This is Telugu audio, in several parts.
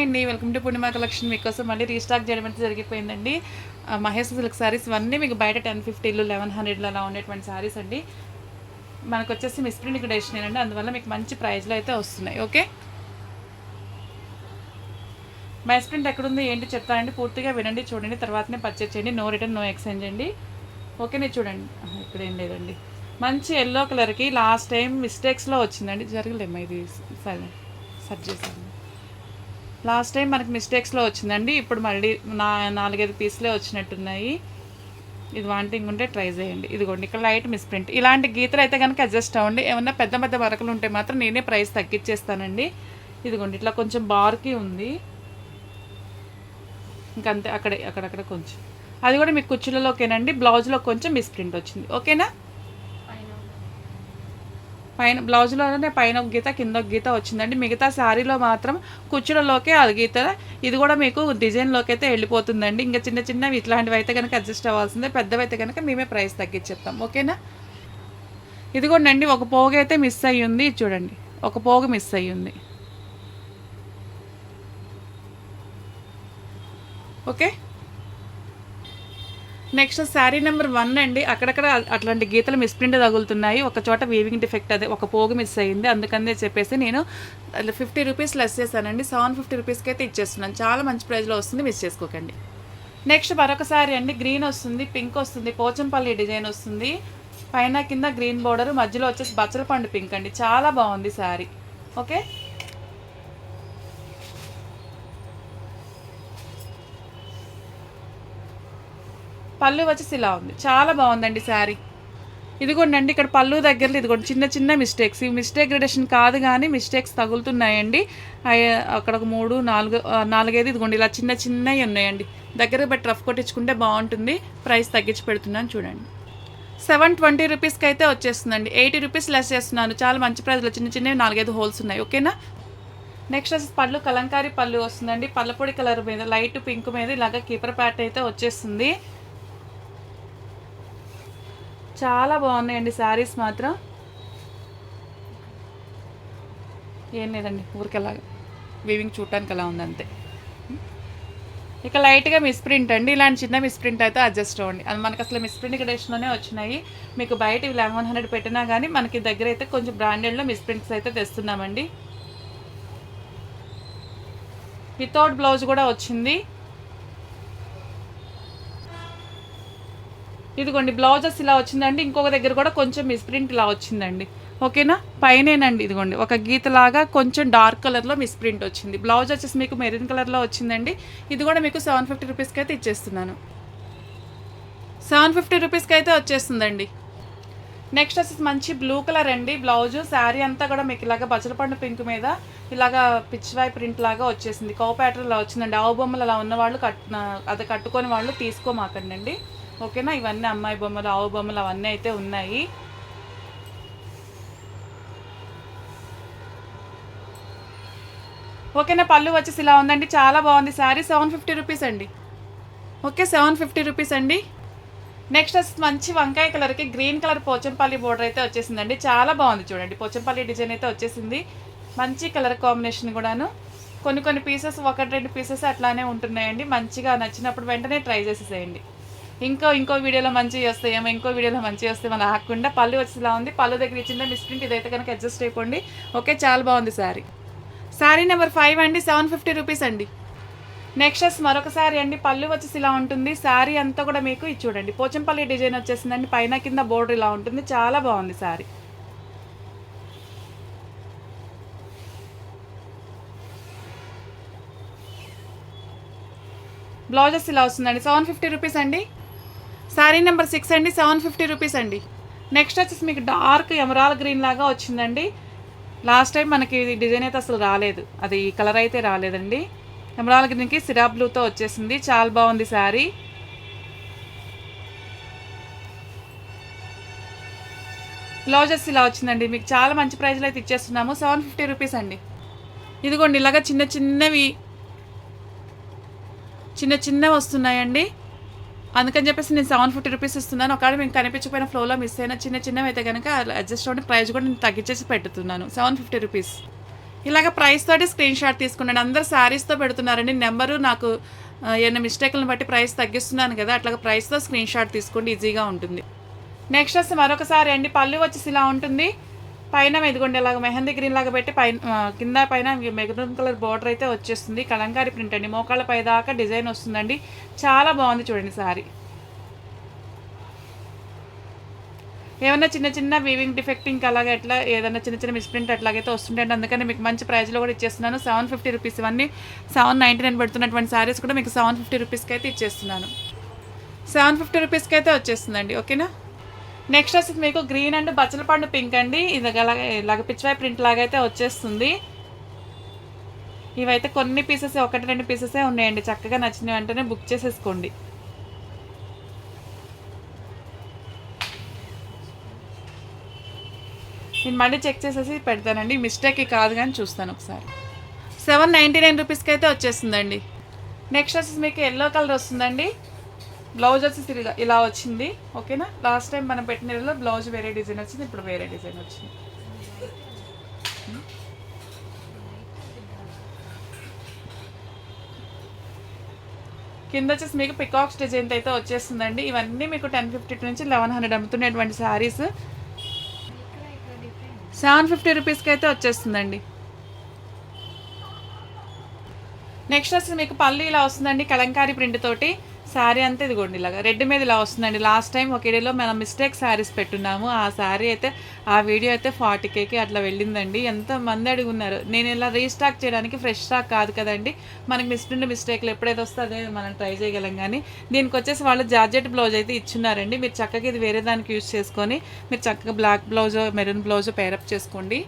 అండి, వెల్కమ్ టు పూర్ణిమ కలెక్షన్. మీకోసం మళ్ళీ రీస్టాక్ చేయడం అయితే జరిగిపోయిందండి. మహేష్ సిల్క్ శారీస్ ఇవన్నీ మీకు బయట 1050 1100 అలా ఉండేటువంటి శారీస్ అండి. మనకు వచ్చేసి మిస్ప్రింట్ గ్రేషన్ అండి, అందువల్ల మీకు మంచి ప్రైస్లో అయితే వస్తున్నాయి. ఓకే, మిస్ప్రింట్ ఎక్కడుంది ఏంటి చెప్తానండి, పూర్తిగా వినండి, చూడండి, తర్వాతనే పర్చేజ్ చేయండి. నో రిటర్న్ నో ఎక్స్చేంజ్ అండి. ఓకేనే, చూడండి, ఇక్కడ ఏం లేదండి. మంచి ఎల్లో కలర్కి లాస్ట్ టైం మిస్టేక్స్లో వచ్చిందండి, జరగలేమ్మా ఇది సరే సర్చ్ చేశాను. లాస్ట్ టైం మనకి మిస్టేక్స్లో వచ్చిందండి, ఇప్పుడు మళ్ళీ 4-5 పీసులే వచ్చినట్టున్నాయి. ఇది వాంటింగ్ ఉంటే ట్రై చేయండి. ఇదిగోండి, ఇక్కడ లైట్ మిస్ప్రింట్. ఇలాంటి గీతలు అయితే కనుక అడ్జస్ట్ అవ్వండి. ఏమన్నా పెద్ద పెద్ద వరకలు ఉంటే మాత్రం నేనే ప్రైస్ తగ్గించేస్తానండి. ఇదిగోండి, ఇట్లా కొంచెం బార్కి ఉంది, ఇంకంతే. అక్కడక్కడ కొంచెం, అది కూడా మీకు కుచ్చులలోకేనండి. బ్లౌజ్లో కొంచెం మిస్ప్రింట్ వచ్చింది. ఓకేనా, పైన బ్లౌజ్లోనే పైన ఒక గీత కింద ఒక గీత వచ్చిందండి. మిగతా శారీలో మాత్రం కుచ్చులలోకే అది గీత. ఇది కూడా మీకు డిజైన్లోకి అయితే వెళ్ళిపోతుందండి. ఇంకా చిన్న చిన్నవి ఇట్లాంటివి అయితే కనుక అడ్జస్ట్ అవ్వాల్సిందే. పెద్దవి అయితే కనుక మేమే ప్రైస్ తగ్గించేస్తాం. ఓకేనా, ఇదిగోండి, ఒక పోగు అయితే మిస్ అయ్యి ఉంది. చూడండి, ఒక పోగు మిస్ అయ్యి ఉంది. ఓకే, నెక్స్ట్ శారీ నెంబర్ 1 అండి. అక్కడక్కడ అట్లాంటి గీతలు మిస్ప్రింట్ తగులుతున్నాయి. ఒక చోట వీవింగ్ డిఫెక్ట్, అదే ఒక పోగు మిస్ అయ్యింది. అందుకనే చెప్పేసి నేను 50 రూపీస్ లెస్ చేశానండి. 750 రూపీస్కి అయితే ఇచ్చేస్తున్నాను. చాలా మంచి ప్రైస్లో వస్తుంది, మిస్ చేసుకోకండి. నెక్స్ట్ మరొక శారీ అండి. గ్రీన్ వస్తుంది, పింక్ వస్తుంది, పోచంపల్లి డిజైన్ వస్తుంది. పైన కింద గ్రీన్ బోర్డర్, మధ్యలో వచ్చేసి బచ్చల పండు పింక్ అండి. చాలా బాగుంది శారీ. ఓకే, పళ్ళు వచ్చేసి ఇలా ఉంది, చాలా బాగుందండి శారీ. ఇదిగోండి, ఇక్కడ పళ్ళు దగ్గరలో ఇదిగోండి చిన్న చిన్న మిస్టేక్స్. ఈ మిస్టేక్ గ్రేడేషన్ కాదు కానీ మిస్టేక్స్ తగులుతున్నాయండి. అక్కడ ఒక 3, 4, 4-5 ఇదిగోండి ఇలా చిన్న చిన్నవి ఉన్నాయండి. దగ్గర బట్టి రఫ్ కొట్టించుకుంటే బాగుంటుంది. ప్రైస్ తగ్గించి పెడుతున్నాను, చూడండి. 720 రూపీస్కి అయితే వచ్చేస్తుందండి. 80 రూపీస్ లెస్ చేస్తున్నాను. చాలా మంచి ప్రైస్లో చిన్న చిన్నవి 4-5 హోల్స్ ఉన్నాయి. ఓకేనా, నెక్స్ట్ వచ్చేసి పళ్ళు కలంకారీ పళ్ళు వస్తుందండి. పళ్ళపొడి కలర్ మీద లైట్ పింక్ మీద ఇలాగ కీపర్ ప్యాట్ అయితే వచ్చేస్తుంది. చాలా బాగున్నాయండి శారీస్ మాత్రం. ఏం లేదండి, ఊరికెలాగా వీవింగ్ చూడటానికి అలా ఉంది అంతే. ఇక లైట్గా మిస్ప్రింట్ అండి. ఇలాంటి చిన్న మిస్ప్రింట్ అయితే అడ్జస్ట్ అవ్వండి. అది మనకు అసలు మిస్ప్రింట్ గ్రేషన్లోనే వచ్చినాయి. మీకు బయట 1100 పెట్టినా కానీ మనకి దగ్గర అయితే కొంచెం బ్రాండెడ్లో మిస్ప్రింట్స్ అయితే తెస్తున్నామండి. వితౌట్ బ్లౌజ్ కూడా వచ్చింది. ఇదిగోండి, బ్లౌజెస్ ఇలా వచ్చిందండి. ఇంకొక దగ్గర కూడా కొంచెం మిస్ప్రింట్ ఇలా వచ్చిందండి. ఓకేనా, పైనేనండి ఇదిగోండి ఒక గీతలాగా కొంచెం డార్క్ కలర్లో మిస్ప్రింట్ వచ్చింది. బ్లౌజ్ వచ్చేసి మీకు మెరూన్ కలర్లో వచ్చిందండి. ఇది కూడా మీకు 750 రూపీస్కి అయితే ఇచ్చేస్తున్నాను. 750 రూపీస్కి అయితే వచ్చేస్తుందండి. నెక్స్ట్ వచ్చేసి మంచి బ్లూ కలర్ అండి. బ్లౌజు శారీ అంతా కూడా మీకు ఇలాగ బచ్చలపండు పింక్ మీద ఇలాగా పిచ్చివాయి ప్రింట్ లాగా వచ్చేసింది. కౌ ప్యాటర్న్ ఇలా వచ్చిందండి. ఆవు బొమ్మలు అలా ఉన్న వాళ్ళు అది కట్టుకొని వాళ్ళు తీసుకోమాకండి. ఓకేనా, ఇవన్నీ అమ్మాయి బొమ్మలు, ఆవు బొమ్మలు అవన్నీ అయితే ఉన్నాయి. ఓకేనా, పళ్ళు వచ్చేసి ఇలా ఉందండి. చాలా బాగుంది శారీ. 750 రూపీస్ అండి. ఓకే, 750 రూపీస్ అండి. నెక్స్ట్ వచ్చి మంచి వంకాయ కలర్కి గ్రీన్ కలర్ పోచంపల్లి బోర్డర్ అయితే వచ్చేసిందండి. చాలా బాగుంది, చూడండి, పోచంపల్లి డిజైన్ అయితే వచ్చేసింది. మంచి కలర్ కాంబినేషన్ కూడాను. కొన్ని పీసెస్ 1-2 పీసెస్ అట్లానే ఉంటున్నాయండి. మంచిగా నచ్చినప్పుడు వెంటనే ట్రై చేసేసేయండి. ఇంకో వీడియోలో మంచిగా వస్తాయేమో, ఇంకో వీడియోలో మంచిగా వస్తే మనం ఆకుండా. పళ్ళు వచ్చేలా ఉంది. పళ్ళు దగ్గర చిన్న మిస్ప్రింట్, ఇదైతే కనుక అడ్జస్ట్ అయిపోండి. ఓకే, చాలా బాగుంది శారీ. శారీ నెంబర్ 5 అండి. 750 రూపీస్ అండి. నెక్స్ట్ మరొక శారీ అండి. పళ్ళు వచ్చేసి ఇలా ఉంటుంది. శారీ అంతా కూడా మీకు ఇది చూడండి పోచంపల్లి డిజైన్ వచ్చేసిందండి. పైన కింద బోర్డర్ ఇలా ఉంటుంది. చాలా బాగుంది శారీ. బ్లౌజెస్ ఇలా వస్తుందండి. 750 రూపీస్ అండి. శారీ నెంబర్ 6 అండి. 750 రూపీస్ అండి. నెక్స్ట్ వచ్చేసి మీకు డార్క్ ఎమరాల్ గ్రీన్ లాగా వచ్చిందండి. లాస్ట్ టైం మనకి డిజైన్ అయితే అసలు రాలేదు, అది ఈ కలర్ అయితే రాలేదండి. ఎమరాల్ గ్రీన్కి సిరా బ్లూతో వచ్చేసింది. చాలా బాగుంది శారీ. బ్లౌజెస్ ఇలా వచ్చిందండి. మీకు చాలా మంచి ప్రైస్లో అయితే ఇచ్చేస్తున్నాము. 750 రూపీస్ అండి. ఇదిగోండి, ఇలాగా చిన్నవి వస్తున్నాయండి. అందుకని చెప్పేసి నేను 750 రూపీస్ ఇస్తున్నాను. ఒకవేళ మీకు కనిపించకపోయిన ఫ్లోలో మిస్ అయినా చిన్నవి అయితే కనుక అడ్జస్ట్ అవ్వండి. ప్రైస్ కూడా నేను తగ్గించేసి పెడుతున్నాను. 750 రూపీస్. ఇలాగ ప్రైస్ తోటి స్క్రీన్ షాట్ తీసుకున్నాను. అందరు శారీస్తో పెడుతున్నారండి నెంబరు. నాకు ఏమైనా మిస్టేక్లను బట్టి ప్రైస్ తగ్గిస్తున్నాను కదా, అట్లాగా ప్రైస్తో స్క్రీన్ షాట్ తీసుకోండి, ఈజీగా ఉంటుంది. నెక్స్ట్ వచ్చి మరొకసారి అండి, పళ్ళు వచ్చేసి ఇలా ఉంటుంది. పైన ఇదిగోండి ఇలాగ మెహందీ గ్రీన్ లాగా పెట్టి కింద పైన మెరూన్ కలర్ బార్డర్ అయితే వచ్చేస్తుంది. కలంకారీ ప్రింట్ అండి, మోకాళ్ళ పై దాకా డిజైన్ వస్తుందండి. చాలా బాగుంది చూడండి సారీ. ఏమన్నా చిన్న చిన్న వీవింగ్ డిఫెక్టింగ్ అలాగే ఎట్లా ఏదైనా చిన్న చిన్న మిస్ప్రింట్ అట్లాగైతే వస్తుంటాయండి. అందుకని మీకు మంచి ప్రైస్లో కూడా ఇచ్చేస్తున్నాను. 750 రూపీస్. ఇవన్నీ 799 పెడుతున్నటువంటి శారీస్ కూడా మీకు 750 రూపీస్కి అయితే ఇచ్చేస్తున్నాను. 750 రూపీస్కి అయితే వచ్చేస్తుందండి. ఓకేనా. నెక్స్ట్ వచ్చి మీకు గ్రీన్ అండ్ బచ్చల పండు పింక్ అండి. ఇది ఇలాగ పిచ్చివై ప్రింట్ లాగా అయితే వచ్చేస్తుంది. ఇవైతే కొన్ని పీసెస్, 1-2 పీసెసే ఉన్నాయండి. చక్కగా నచ్చిన వెంటనే బుక్ చేసేసుకోండి. నేను మళ్ళీ చెక్ చేసేసి పెడతానండి, మిస్టేక్ కాదు కానీ చూస్తాను ఒకసారి. 799 రూపీస్కి అయితే వచ్చేస్తుందండి. నెక్స్ట్ వచ్చేసి మీకు ఎల్లో కలర్ వస్తుందండి. బ్లౌజ్ వచ్చేసి ఇలా వచ్చింది. ఓకేనా. లాస్ట్ టైం మనం పెట్టిన బ్లౌజ్ వేరే డిజైన్ వచ్చింది, ఇప్పుడు వేరే డిజైన్ వచ్చింది. కింద వచ్చేసి మీకు పికాక్స్ డిజైన్ అయితే వచ్చేస్తుందండి. ఇవన్నీ మీకు 1050 నుంచి 1100 అమ్ముతున్నటువంటి శారీస్ 750 రూపీస్కి అయితే వచ్చేస్తుందండి. నెక్స్ట్ వచ్చి మీకు పళ్ళు ఇలా వస్తుందండి, కలంకారీ ప్రింట్ తోటి. శారీ అంతా ఇదిగోండి ఇలాగా రెడ్ మీద ఇలా వస్తుందండి. లాస్ట్ టైం ఒక వీడియోలో మనం మిస్టేక్ శారీస్ పెట్టున్నాము. ఆ శారీ అయితే ఆ వీడియో అయితే 40Kకి అట్లా వెళ్ళిందండి. ఎంతమంది అడుగున్నారు. నేను ఇలా రీస్టాక్ చేయడానికి ఫ్రెష్ స్టాక్ కాదు కదండి, మనకి మిస్టేక్లు ఎప్పుడైతే వస్తే అదే మనం ట్రై చేయగలం. కానీ దీనికి వచ్చేసి వాళ్ళు జార్జెట్ బ్లౌజ్ అయితే ఇచ్చున్నారండి. మీరు చక్కగా ఇది వేరే దానికి యూజ్ చేసుకొని మీరు చక్కగా బ్లాక్ బ్లౌజో మెరూన్ బ్లౌజో పేరప్ చేసుకోండి.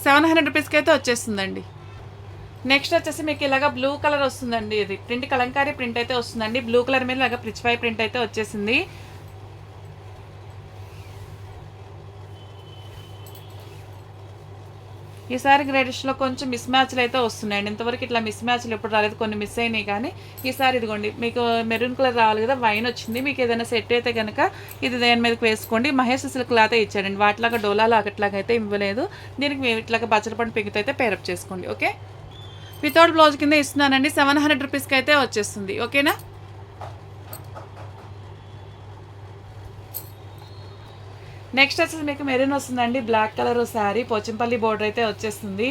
700 రూపీస్కి అయితే వచ్చేస్తుందండి. నెక్స్ట్ వచ్చేసి మీకు ఇలాగా బ్లూ కలర్ వస్తుందండి. ఇది ప్రింట్ కలంకారీ ప్రింట్ అయితే వస్తుందండి. బ్లూ కలర్ మీద ఇలాగా పిచ్చివై ప్రింట్ అయితే వచ్చేసింది. ఈసారి గ్రేడిష్లో కొంచెం మిస్ మ్యాచ్లు అయితే వస్తున్నాయండి. ఇంతవరకు ఇట్లా మిస్ మ్యాచ్లు ఎప్పుడు రాలేదు, కొన్ని మిస్ అయినాయి. కానీ ఈసారి ఇదిగోండి మీకు మెరూన్ కలర్ రావాలి కదా, వైన్ వచ్చింది. మీకు ఏదైనా సెట్ అయితే కనుక ఇది దేని మీదకి వేసుకోండి. మహేష్ సిల్క్ క్లాత్ ఇచ్చాడండి, వాటిలాగా డోలాలో అట్లాగా అయితే ఇవ్వలేదు. దీనికి మేము ఇట్లాగా బచ్చలపండు పింక్తో అయితే పేరప్ చేసుకోండి. ఓకే. వితౌట్ బ్లౌజ్ కింద ఇస్తున్నానండి. 700 రూపీస్కి అయితే వచ్చేస్తుంది. ఓకేనా. నెక్స్ట్ వచ్చేసి మీకు మెరూన్ వస్తుందండి, black colour sari, Pochampally border అయితే వచ్చేస్తుంది.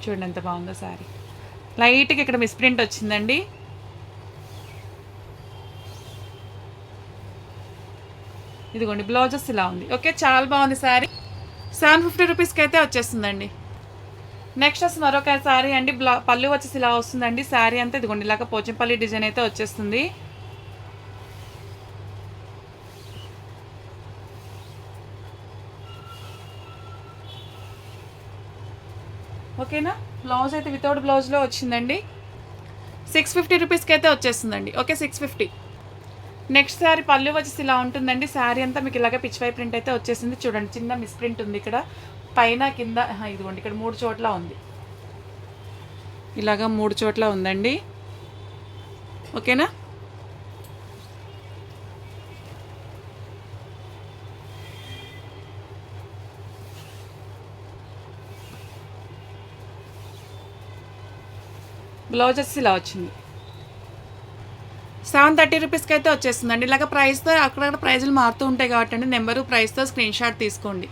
చూడండి ఎంత బాగుందో శారీ. లైట్గా ఇక్కడ మిస్ప్రింట్ వచ్చిందండి. ఇదిగోండి బ్లౌజెస్ ఇలా ఉంది. ఓకే, చాలా బాగుంది శారీ. 750 రూపీస్కి అయితే వచ్చేస్తుందండి. నెక్స్ట్ వచ్చి మరొక శారీ అండి. పళ్ళు వచ్చేసి ఇలా వస్తుందండి. శారీ అంతా ఇదిగోండి ఇలాగ పోచంపల్లి డిజైన్ అయితే వచ్చేస్తుంది. ఓకేనా. బ్లౌజ్ అయితే వితౌట్ బ్లౌజ్లో వచ్చిందండి. 650 రూపీస్కి అయితే వచ్చేస్తుందండి. ఓకే, 650. నెక్స్ట్ శారీ పళ్ళు వచ్చేసి ఇలా ఉంటుందండి. శారీ అంతా మీకు ఇలాగ పిచ్చివై ప్రింట్ అయితే వచ్చేసింది. చూడండి చిన్న మిస్ప్రింట్ ఉంది ఇక్కడ పైన కింద. ఇదిగోండి ఇక్కడ 3 చోట్ల ఉంది, ఇలాగా 3 చోట్ల ఉందండి. ఓకేనా. బ్లౌజ్ వచ్చి ఇలా వచ్చింది. 730 రూపీస్కి అయితే వచ్చేస్తుందండి. ఇలాగ ప్రైస్తో అక్కడక్కడ ప్రైజులు మారుతూ ఉంటాయి కాబట్టి అండి, నెంబరు ప్రైస్తో స్క్రీన్ షాట్ తీసుకోండి.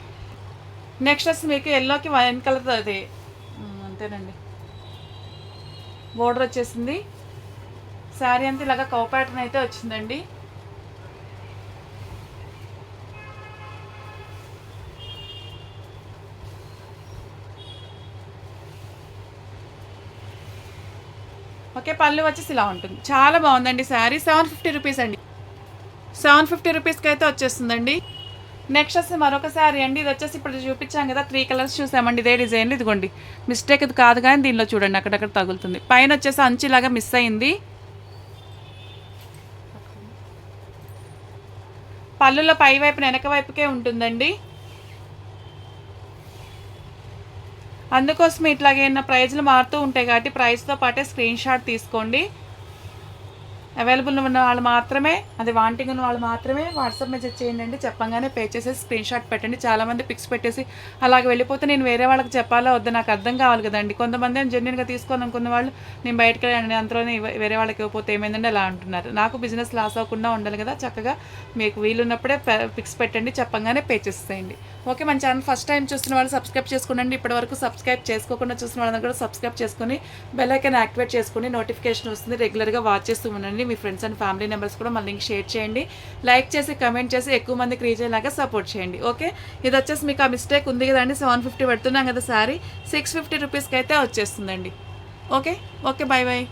నెక్స్ట్ వచ్చి మీకు ఎల్లోకి వైన్ కలర్ అది అంతేనండి బోర్డర్ వచ్చేసింది. శారీ అంతా ఇలాగ కౌ ప్యాటర్న్ అయితే వచ్చిందండి. ఓకే, పళ్ళు వచ్చేసి ఇలా ఉంటుంది. చాలా బాగుందండి శారీ. 750 రూపీస్ అండి. 750 రూపీస్కి అయితే వచ్చేస్తుందండి. నెక్స్ట్ వచ్చి మరొక శారీ అండి. ఇది వచ్చేసి ఇప్పుడు చూపించాం కదా, 3 కలర్స్ చూసామండి ఇదే డిజైన్. ఇదిగోండి మిస్టేక్ ఇది కాదు కానీ దీనిలో చూడండి అక్కడక్కడ తగులుతుంది. పైన వచ్చేసి అంచు ఇలాగా మిస్ అయింది. పళ్ళులో పై వైపున వెనక వైపుకే ఉంటుందండి. అందుకోసం ఇట్లాగైనా ప్రైజ్లు మారుతూ ఉంటాయి కాబట్టి ప్రైస్తో పాటే స్క్రీన్ షాట్ తీసుకోండి. అవైలబుల్ ఉన్న వాళ్ళు మాత్రమే, అది వాంటింగ్ ఉన్న వాళ్ళు మాత్రమే వాట్సాప్ మెసేజ్ చేయండి. చెప్పంగానే పే చేసేసి స్క్రీన్ షాట్ పెట్టండి. చాలామంది పిక్స్ పెట్టేసి అలాగే వెళ్ళిపోతే నేను వేరే వాళ్ళకి చెప్పాలా వద్దా నాకు అర్థం కావాలి కదండి. కొంతమంది ఏమో జెన్యున్గా తీసుకోవాలి అనుకున్న వాళ్ళు నేను బయటకు వెళ్ళండి అంతలోనే వేరే వాళ్ళకి ఇవ్వకపోతే ఏమైందండి అలా అంటున్నారు. నాకు బిజినెస్ లాస్ అవ్వకుండా ఉండాలి కదా, చక్కగా మీకు వీలున్నప్పుడే పిక్స్ పెట్టండి, చెప్పంగానే పే చేసేయండి. ఓకే, మన ఛానల్ ఫస్ట్ టైం చూస్తున్న వాళ్ళు సబ్స్క్రైబ్ చేసుకోండి. ఇప్పటివరకు సబ్స్క్రైబ్ చేసుకోకుండా చూసిన వాళ్ళని కూడా సబ్స్క్రైబ్ చేసుకొని బెల్ ఐకాన్ యాక్టివేట్ చేసుకుని నోటిఫికేషన్ వస్తుంది. రెగ్యులర్గా వాచ్ చేస్తూ ఉండండి. మీ ఫ్రెండ్స్ అండ్ ఫ్యామిలీ మెంబర్స్ కూడా మన లింక్ షేర్ చేయండి. లైక్ చేసి కమెంట్ చేసి ఎక్కువ మందికి రీచ్ అయ్యేలాగా సపోర్ట్ చేయండి. ఓకే, ఇది వచ్చేసి మీకు ఆ మిస్టేక్ ఉంది కదండి, 750 పెడుతున్నాం కదా శారీ, 650 రూపీస్కి అయితే వచ్చేస్తుందండి. Okay okay, bye bye.